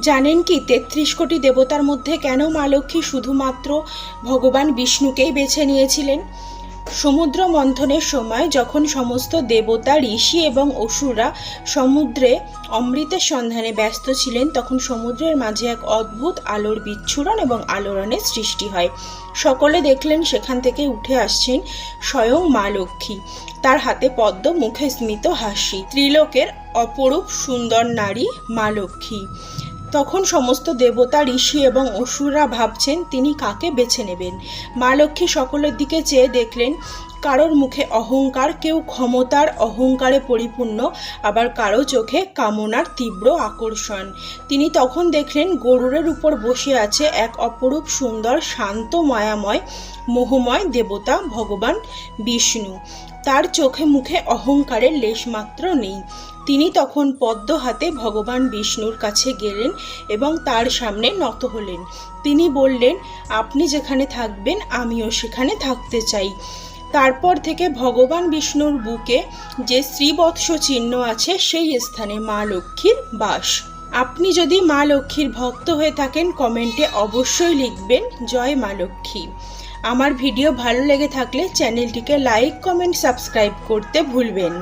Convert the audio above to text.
জানেন কি ৩৩ কোটি দেবতার মধ্যে কেন মা লক্ষ্মী শুধুমাত্র ভগবান বিষ্ণুকেই বেছে নিয়েছিলেন? সমুদ্র মন্থনের সময় যখন সমস্ত দেবতা, ঋষি এবং অসুররা সমুদ্রে অমৃতের সন্ধানে ব্যস্ত ছিলেন, তখন সমুদ্রের মাঝে এক অদ্ভুত আলোর বিচ্ছুরণ এবং আলোড়নের সৃষ্টি হয়। সকলে দেখলেন সেখান থেকে উঠে আসছেন স্বয়ং মা লক্ষ্মী। তার হাতে পদ্ম, মুখে স্মিত হাসি। ত্রিলোকের অপরূপ সুন্দর নারী মা লক্ষ্মী। তখন সমস্ত দেবতা, ঋষি এবং অসুররা ভাবছেন তিনি কাকে বেছে নেবেন। মা লক্ষ্মী সকলের দিকে চেয়ে দেখলেন কারোর মুখে অহংকার, কেউ ক্ষমতার অহংকারে পরিপূর্ণ, আবার কারো চোখে কামনার তীব্র আকর্ষণ। তিনি তখন দেখলেন গরুরের উপর বসে আছে এক অপরূপ সুন্দর, শান্ত, মায়াময়, মোহময় দেবতা ভগবান বিষ্ণু। তার চোখে মুখে অহংকারের লেশমাত্র নেই। তিনি তখন পদ্ম হাতে ভগবান বিষ্ণুর কাছে গেলেন এবং তার সামনে নত হলেন। তিনি বললেন, আপনি যেখানে থাকবেন আমিও সেখানে থাকতে চাই। তারপর থেকে ভগবান বিষ্ণুর বুকে যে শ্রীবৎস চিহ্ন আছে সেই স্থানে মা লক্ষ্মীর বাস। আপনি যদি মা লক্ষ্মীর ভক্ত হয়ে থাকেন কমেন্টে অবশ্যই লিখবেন জয় মা লক্ষ্মী। আমার ভিডিও ভালো লেগে থাকলে চ্যানেলটিকে লাইক, কমেন্ট, সাবস্ক্রাইব করতে ভুলবেন।